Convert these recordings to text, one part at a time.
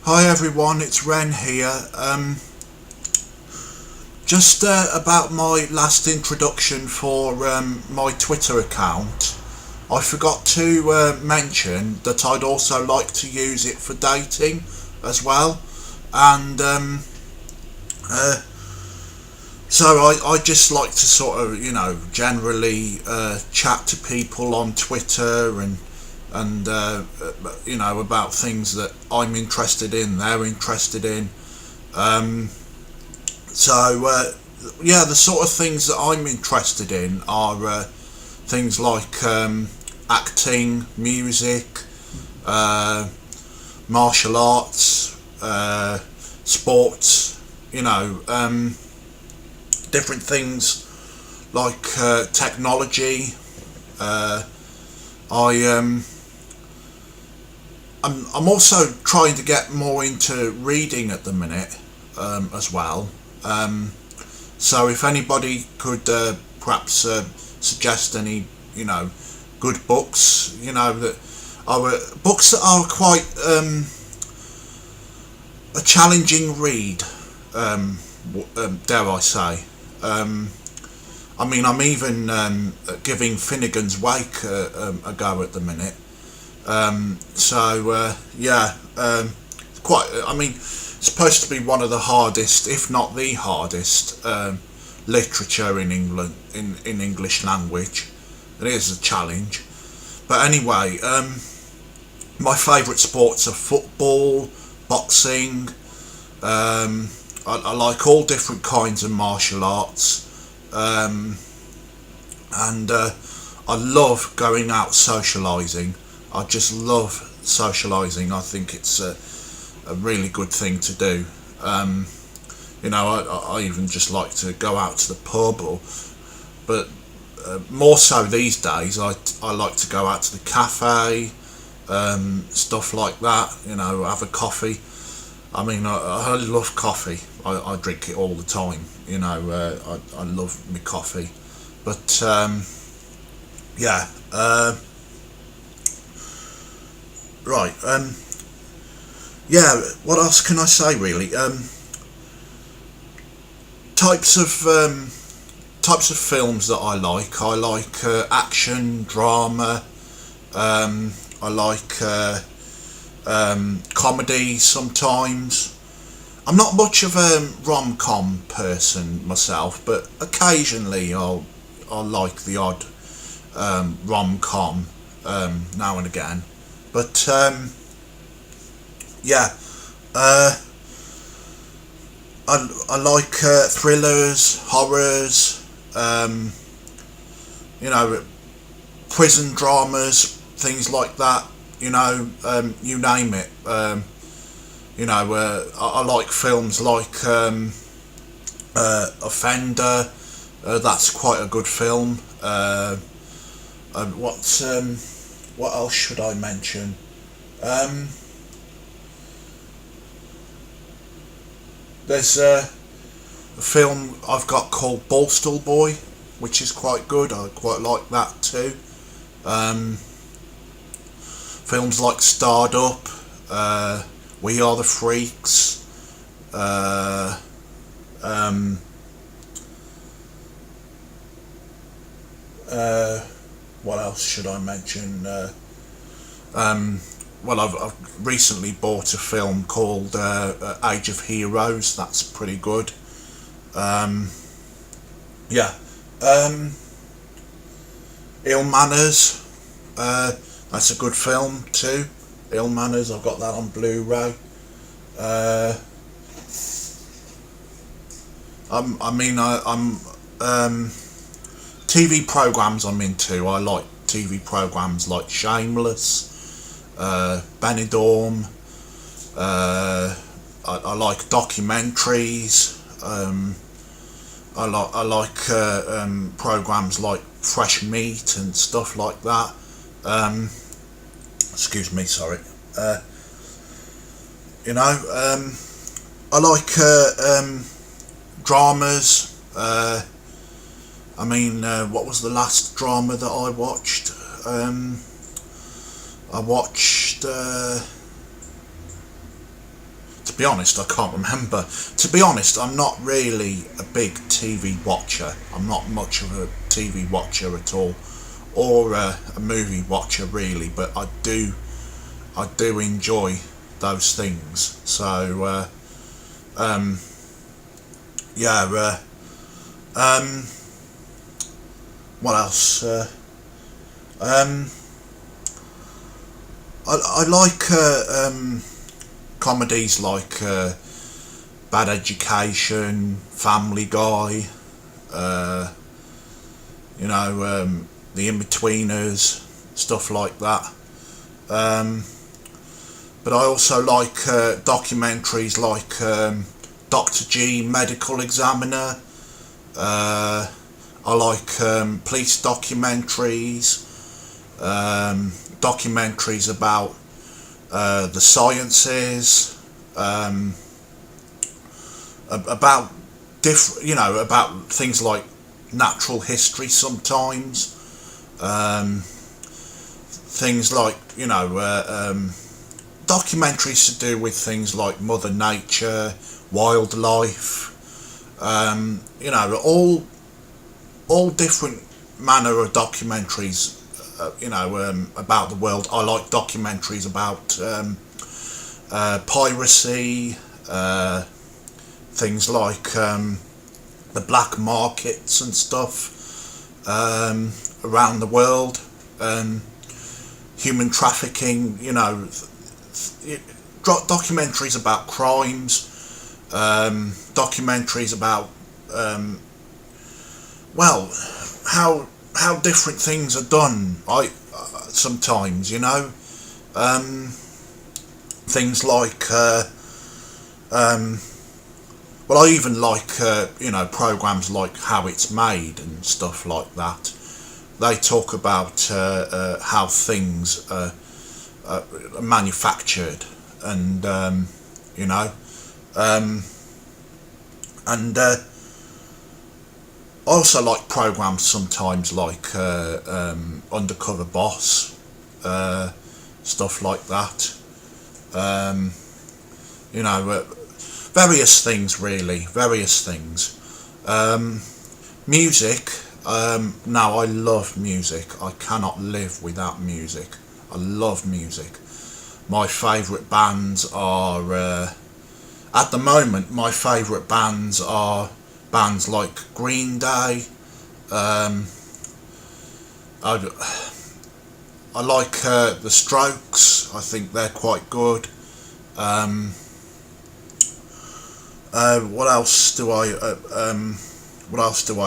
Hi everyone, it's Ren here. Just about my last introduction for my Twitter account. I forgot to mention that I'd also like to use it for dating as well. And uh, so I just like to sort of, generally chat to people on Twitter and about things that I'm interested in, they're interested in. Um, so the sort of things that I'm interested in are things like acting, music, uh, martial arts, sports. Different things like technology. Uh, I I'm also trying to get more into reading at the minute as well. Um, so if anybody could perhaps suggest any, you know, good books, that are books that are quite a challenging read, dare I say. Um, I'm even giving Finnegan's Wake a go at the minute. Quite. It's supposed to be one of the hardest, if not the hardest, literature in England in English language. It is a challenge, but anyway, my favourite sports are football, boxing. I like all different kinds of martial arts, um, and I love going out socialising. I just love socialising. I think it's a really good thing to do. I even just like to go out to the pub, but more so these days, I like to go out to the cafe, stuff like that. Have a coffee. I love coffee. I drink it all the time. I love my coffee, but yeah. Right. Yeah. What else can I say? Really. Types of types of films that I like. I like action, drama. I like comedy sometimes. I'm not much of a rom-com person myself, but occasionally I'll like the odd rom-com now and again. But yeah, uh, I like thrillers, horrors, you know, prison dramas, things like that. You name it. I like films like Offender. That's quite a good film. And what else should I mention? Um, there's a film I've got called Bolstall Boy, which is quite good. I quite like that too. Um, Films like Starred Up, We Are the Freaks. Uh, um, uh, what else should I mention? Um, I've recently bought a film called Age of Heroes. That's pretty good. Um, yeah. Um, Ill Manners. That's a good film too. Ill Manners. I've got that on Blu-ray. Uh, I'm TV programs I'm into. I like TV programs like Shameless, Benidorm. I like documentaries. I like programs like Fresh Meat and stuff like that. Um, Excuse me, sorry. Uh, you know, I like dramas. What was the last drama that I watched? I watched be honest, I can't remember. To be honest, I'm not really a big TV watcher. I'm not much of a TV watcher at all, or a movie watcher really. But I do enjoy those things. So yeah. What else? I like comedies like Bad Education, Family Guy, The In-Betweeners, stuff like that. But I also like documentaries like Dr. G, Medical Examiner. I like police documentaries, documentaries about the sciences, about about things like natural history sometimes, things like documentaries to do with things like Mother Nature, wildlife, all different manner of documentaries, about the world. I like documentaries about piracy, things like the black markets and stuff around the world, human trafficking, documentaries about crimes, documentaries about how different things are done. Sometimes things like I even like programs like How It's Made and stuff like that. They talk about how things are manufactured, and and I also like programs sometimes like Undercover Boss, stuff like that. Various things really, various things. Music. Now I love music. I cannot live without music. I love music. My favourite bands are, at the moment, my favourite bands are bands like Green Day. I like the Strokes. I think they're quite good. What else do I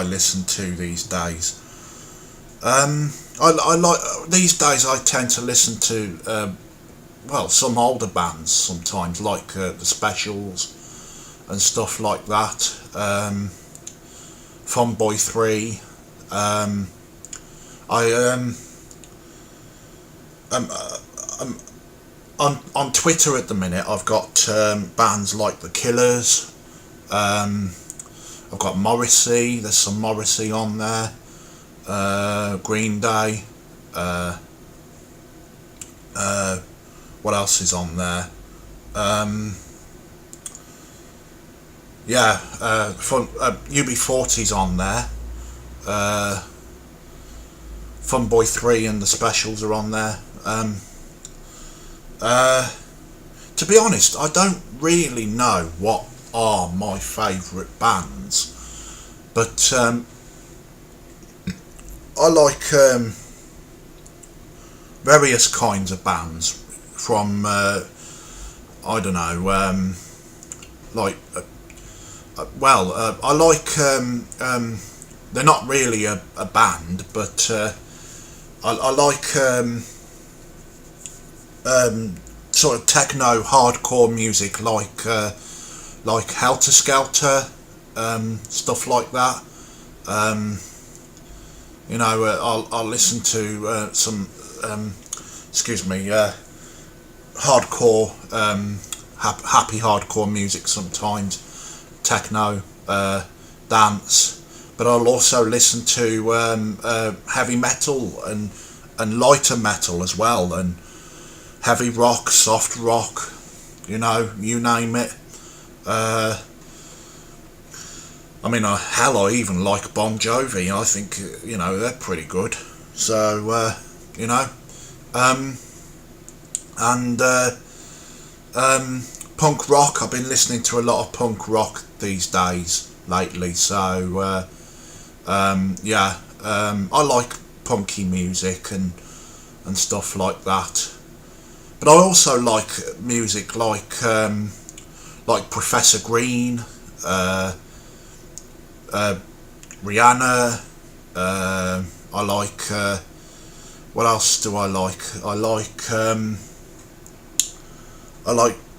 listen to these days? I like these days. I tend to listen to some older bands sometimes, like the Specials and stuff like that. Fun Boy 3. On Twitter at the minute, I've got bands like The Killers. I've got Morrissey. There's some Morrissey on there. Green Day. What else is on there? UB40's on there. Fun Boy 3 and the Specials are on there. To be honest, I don't really know what are my favourite bands, but I like various kinds of bands from I don't know, I like they're not really a band, but I like sort of techno hardcore music, like Helter Skelter, stuff like that. I'll listen to some hardcore, happy hardcore music sometimes, techno, dance, but I'll also listen to heavy metal and lighter metal as well, and heavy rock, soft rock, you name it. Uh, I mean, hell, I even like Bon Jovi. I think, they're pretty good. So, you know, um, and punk rock. I've been listening to a lot of punk rock these days lately. So, yeah, I like punky music and stuff like that. But I also like music like Professor Green, uh, Rihanna. I like. What else do I like? I like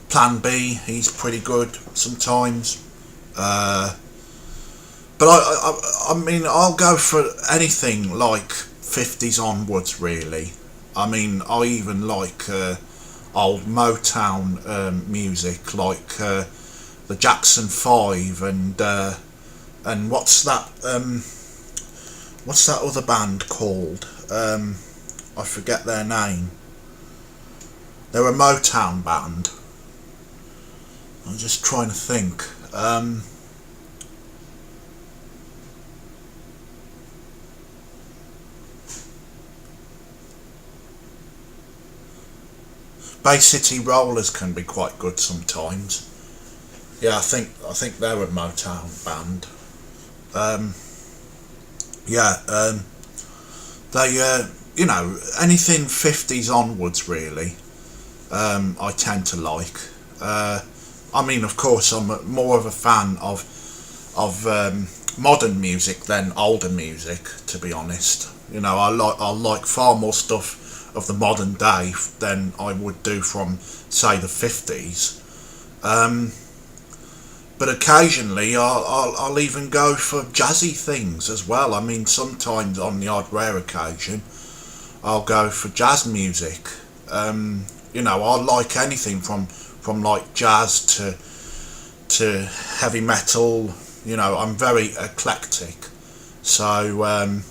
Plan B. He's pretty good sometimes. Uh, but I mean, I'll go for anything like 50s onwards, really. I mean, I even like old Motown music, like the Jackson Five and what's that other band called? I forget their name. They're a Motown band. I'm just trying to think. Bay City Rollers can be quite good sometimes. Yeah, I think they're a Motown band. Um, yeah, they anything 50s onwards really. I tend to like. I mean, of course, I'm more of a fan of modern music than older music. To be honest, I like far more stuff of the modern day than I would do from, say, the 50s. Um, but occasionally, I'll even go for jazzy things as well. I mean, sometimes on the odd rare occasion, I'll go for jazz music. I like anything from like jazz to heavy metal. I'm very eclectic. So,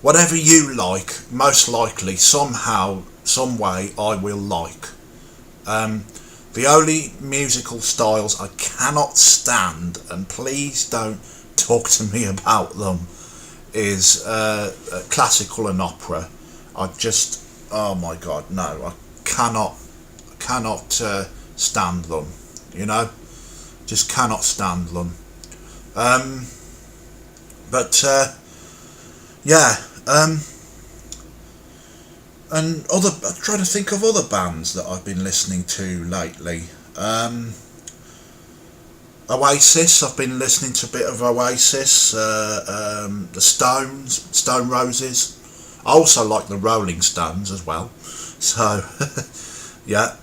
whatever you like, most likely somehow, some way, I will like. The only musical styles I cannot stand, and please don't talk to me about them, is classical and opera. Oh my god, no, I cannot stand them. Just cannot stand them. Um, but yeah, and I'm trying to think of other bands that I've been listening to lately. Oasis, I've been listening to a bit of Oasis, the Stones, Stone Roses. I also like the Rolling Stones as well. So, yeah,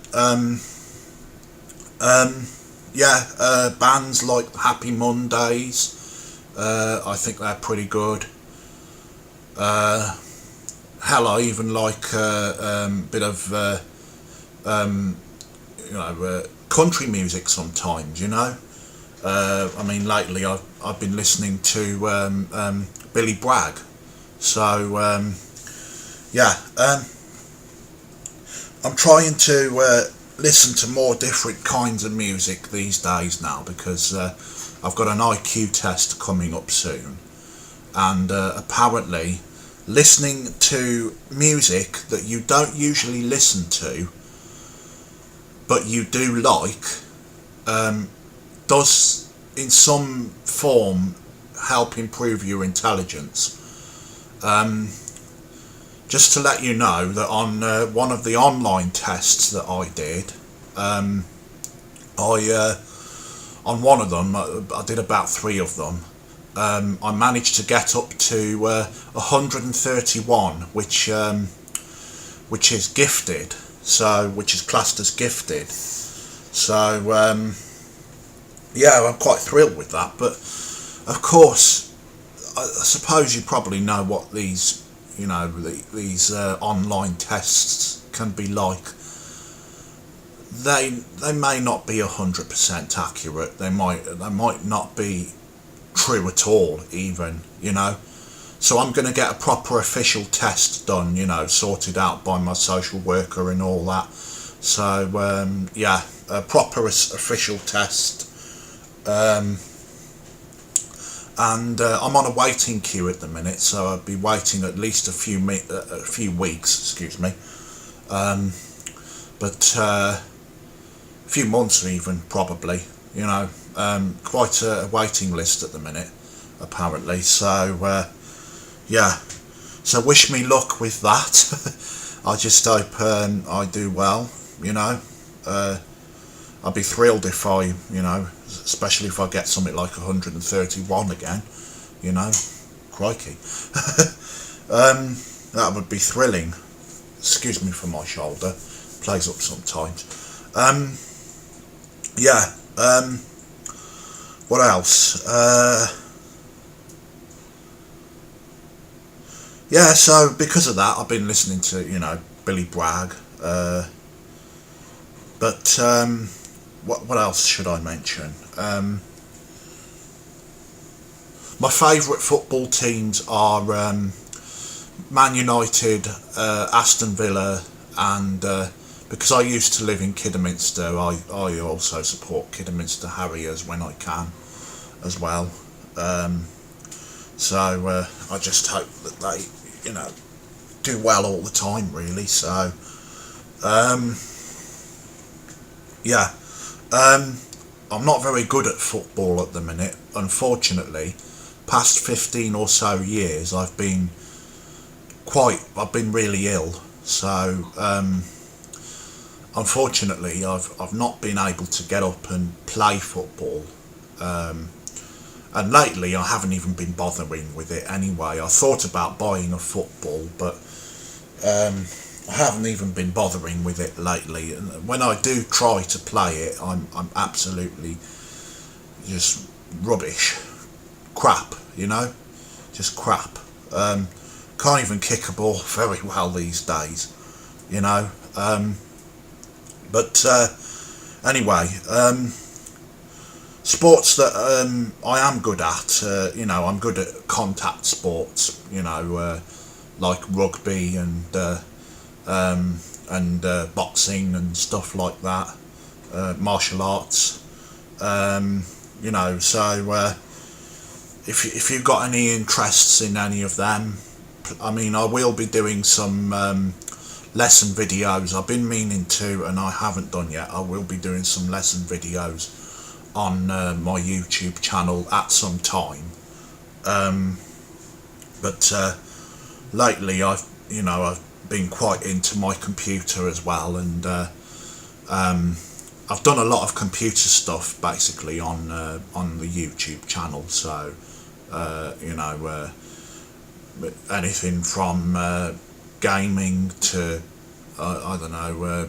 bands like Happy Mondays, I think they're pretty good. Hell, I even like a bit of country music sometimes. I mean, lately I've been listening to Billy Bragg. So yeah, I'm trying to listen to more different kinds of music these days now because I've got an IQ test coming up soon, and apparently listening to music that you don't usually listen to but you do like does in some form help improve your intelligence. Just to let you know that on one of the online tests that I did, I on one of them, I did about 3 of them. I managed to get up to 131, which is gifted, so which is classed as gifted. So yeah, I'm quite thrilled with that. But of course, I suppose you probably know what these these online tests can be like. They may not be 100% accurate. They might not be true at all, even. So I'm going to get a proper official test done, sorted out by my social worker and all that. So yeah, a proper official test. And I'm on a waiting queue at the minute, so I'll be waiting at least a few weeks, excuse me, but a few months even, probably, you know. Quite a waiting list at the minute, apparently, so yeah, so wish me luck with that. I just hope I do well, you know. I'd be thrilled if I, you know, especially if I get something like 131 again, you know, crikey. That would be thrilling. Excuse me for my shoulder, plays up sometimes. Yeah, what else? Yeah, so because of that, I've been listening to, you know, Billy Bragg, but what else should I mention? My favourite football teams are Man United, Aston Villa, and because I used to live in Kidderminster, I also support Kidderminster Harriers when I can as well. So I just hope that they, you know, do well all the time, really. So yeah, I'm not very good at football at the minute, unfortunately. Past 15 or so years I've been really ill, so unfortunately I've not been able to get up and play football, and lately I haven't even been bothering with it anyway. I thought about buying a football, but I haven't even been bothering with it lately, and when I do try to play it, I'm absolutely just rubbish, crap, you know, just crap. Can't even kick a ball very well these days, you know. But anyway, sports that I am good at, you know, I'm good at contact sports, you know, like rugby and boxing and stuff like that, martial arts, you know. So if you've got any interests in any of them, I mean, I will be doing some lesson videos. I've been meaning to, and I haven't done yet. I will be doing some lesson videos on my YouTube channel at some time. But lately I've been quite into my computer as well, and I've done a lot of computer stuff basically on the YouTube channel. So you know, anything from gaming to I don't know,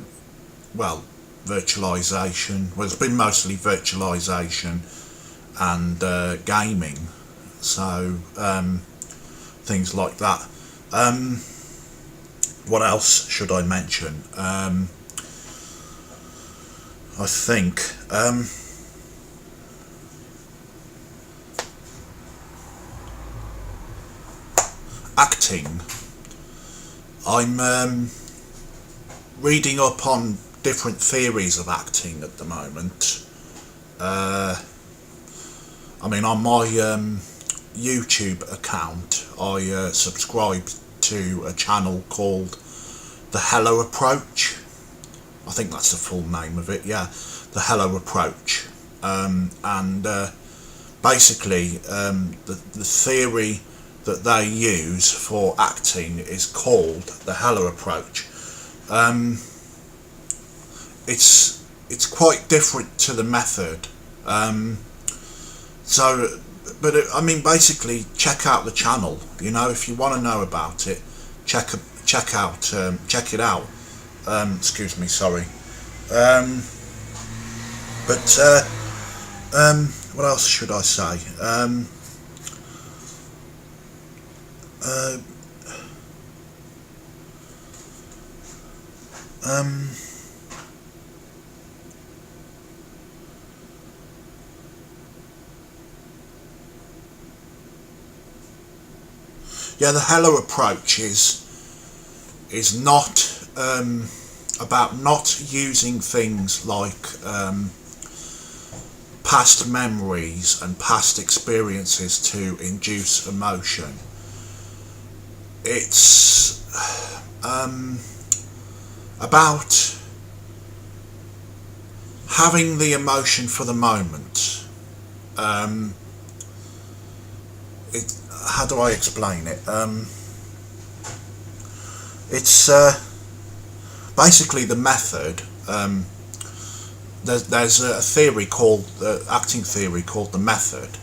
well, virtualization. Well, it's been mostly virtualization and gaming, so things like that. What else should I mention? I think acting. I'm reading up on different theories of acting at the moment. I mean, on my YouTube account, I subscribe to a channel called The Hello Approach. I think that's the full name of it, yeah, The Hello Approach. And basically the theory that they use for acting is called the Hello Approach. It's quite different to the method. So, but I mean, basically, check out the channel. You know, if you want to know about it, check it out. Excuse me, sorry. But what else should I say? Yeah, the Hello Approach is not about not using things like past memories and past experiences to induce emotion. It's about having the emotion for the moment. How do I explain it? It's basically the method. There's a theory called acting theory called the method,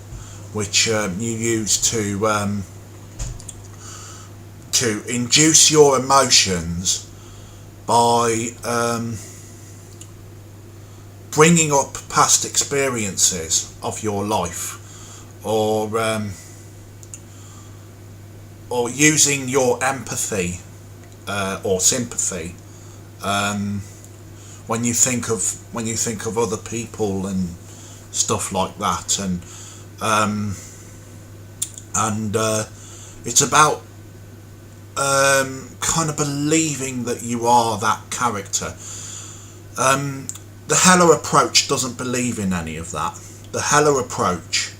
which you use to induce your emotions by bringing up past experiences of your life, or using your empathy or sympathy when you think of other people and stuff like that, and it's about kind of believing that you are that character. The Heller approach doesn't believe in any of that. The Heller approach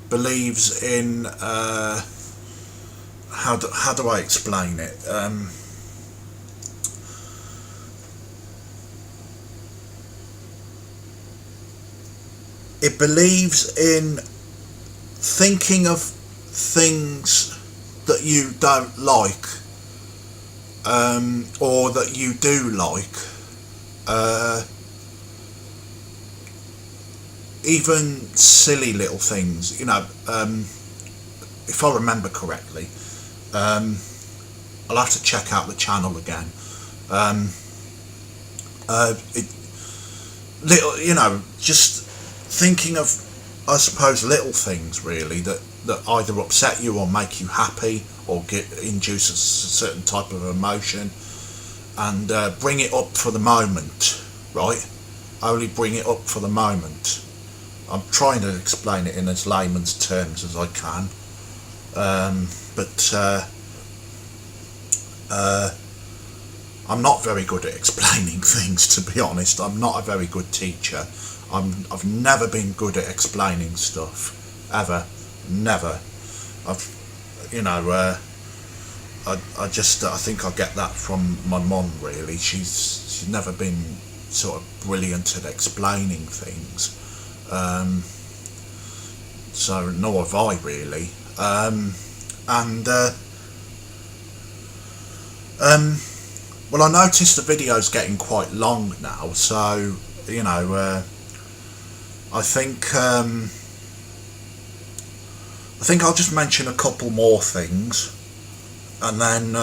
believes in how do I explain it? It believes in thinking of things that you don't like, or that you do like. Even silly little things, if I remember correctly, I'll have to check out the channel again. Just thinking of, I suppose, little things really that either upset you or make you happy or induce a certain type of emotion, and bring it up for the moment, right? Only bring it up for the moment. I'm trying to explain it in as layman's terms as I can, but I'm not very good at explaining things, to be honest. I'm not a very good teacher. I've never been good at explaining stuff, ever, never. I think I get that from my mum, really. She's never been sort of brilliant at explaining things, so nor have I really. Well, I noticed the video's getting quite long now, so I think I'll just mention a couple more things, and then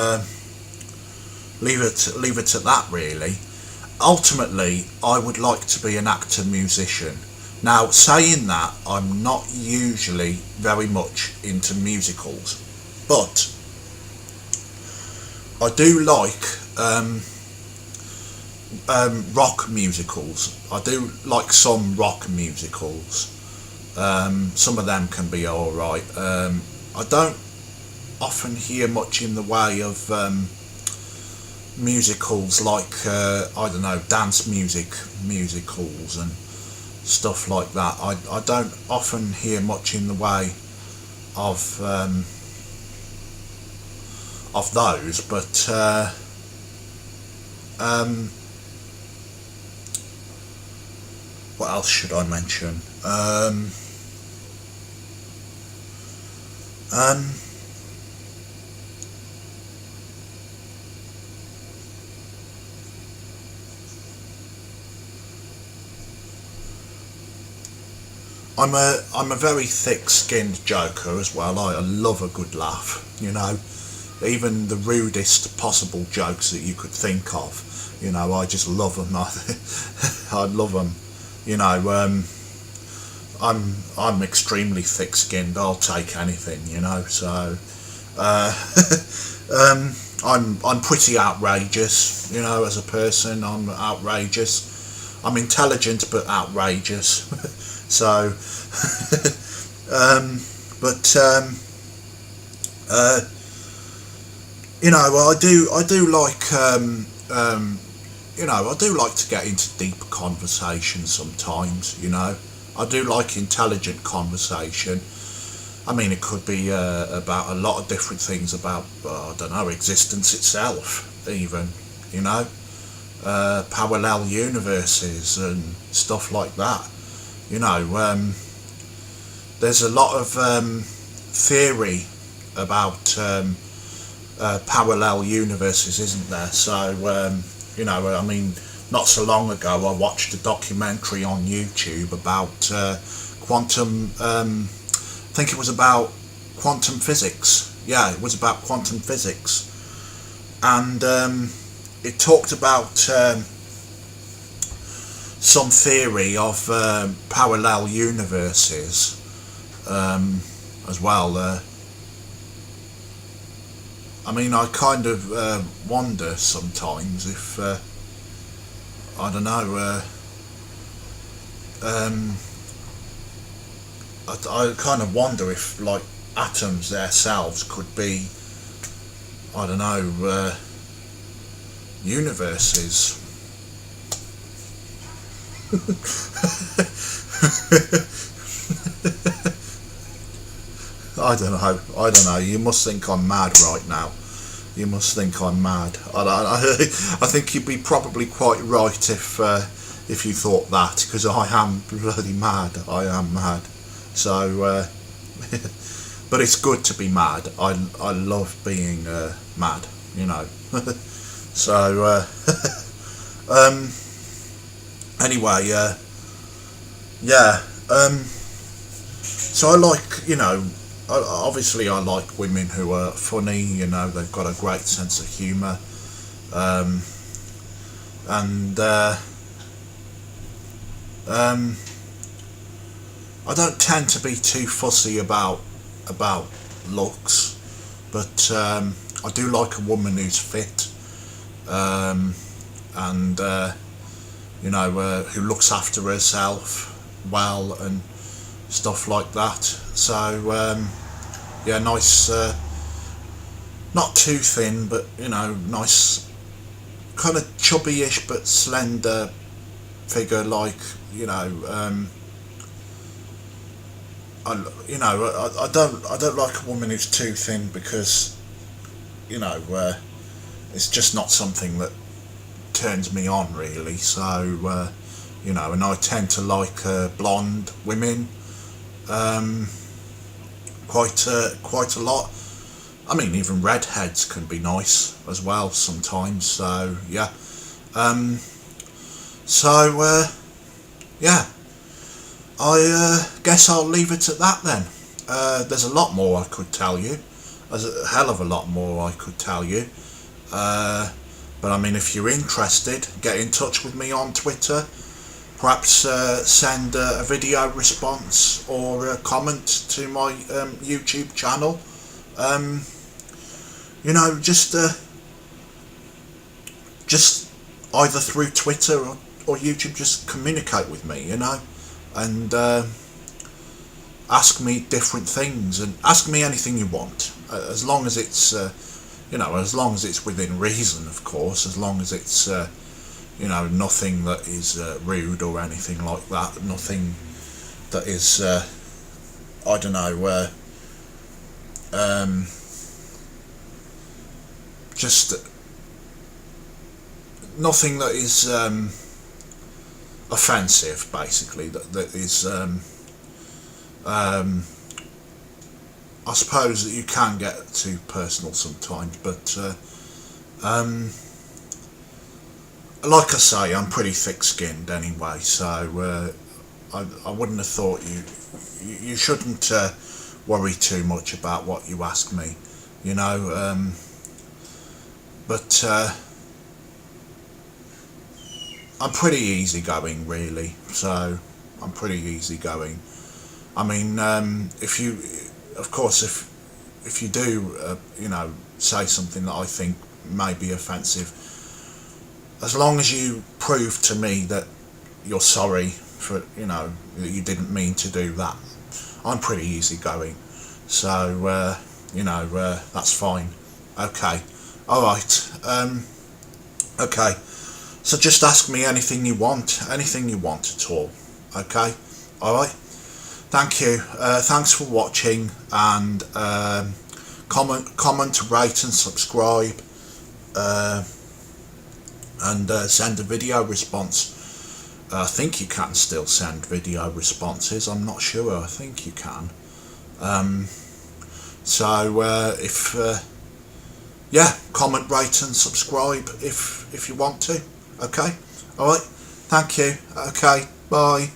leave it at that, really. Ultimately, I would like to be an actor musician. Now, saying that, I'm not usually very much into musicals, but I do like rock musicals. I do like some rock musicals. Some of them can be alright. I don't often hear much in the way of musicals like dance musicals and stuff like that. I don't often hear much in the way of those, but what else should I mention? I'm a very thick-skinned joker as well. I love a good laugh, even the rudest possible jokes that you could think of. I just love them. I love them. I'm extremely thick-skinned. I'll take anything. So I'm pretty outrageous. As a person, I'm outrageous. I'm intelligent but outrageous. So, I do like I do like to get into deeper conversation sometimes. I do like intelligent conversation. I mean, it could be about a lot of different things, about, I don't know, existence itself, even, parallel universes and stuff like that. There's a lot of theory about parallel universes, isn't there? So, I mean, not so long ago I watched a documentary on YouTube about quantum, I think it was about quantum physics. Yeah, it was about quantum physics. And it talked about some theory of parallel universes as well. I mean, I kind of wonder sometimes if, I don't know, I kind of wonder if, like, atoms themselves could be, I don't know, universes. I don't know. You must think I'm mad right now. You must think I'm mad. I think you'd be probably quite right if you thought that, because I am bloody mad. I am mad. So, but it's good to be mad. I love being mad. So, anyway, yeah. So I like, obviously I like women who are funny. They've got a great sense of humour, and I don't tend to be too fussy about looks, but I do like a woman who's fit, and who looks after herself well and stuff like that. So yeah, nice, not too thin, but nice, kind of chubbyish but slender figure, like I don't like a woman who's too thin, because it's just not something that turns me on really. So and I tend to like blonde women quite a lot. I mean, even redheads can be nice as well sometimes. So yeah, yeah, I guess I'll leave it at that then. There's a lot more I could tell you. There's a hell of a lot more I could tell you. But I mean, if you're interested, get in touch with me on Twitter. Perhaps send a video response or a comment to my YouTube channel. Just either through Twitter or YouTube, just communicate with me, and ask me different things, and ask me anything you want, as long as it's as long as it's within reason, of course, as long as it's nothing that is rude or anything like that, nothing that is I don't know, just nothing that is offensive, basically, that is I suppose that you can get too personal sometimes, but like I say, I'm pretty thick-skinned anyway, so I wouldn't have thought you shouldn't worry too much about what you ask me, but I'm pretty easygoing, really. So I'm pretty easygoing. I mean, if you do, say something that I think may be offensive, as long as you prove to me that you're sorry for, that you didn't mean to do that, I'm pretty easygoing. So, that's fine. Okay. Alright. Okay, so just ask me anything you want at all. Okay, alright, thank you, thanks for watching, and comment, rate and subscribe, and send a video response. I think you can still send video responses, I'm not sure, I think you can. If yeah, comment, rate and subscribe if you want to. Okay, alright, thank you. Okay, bye.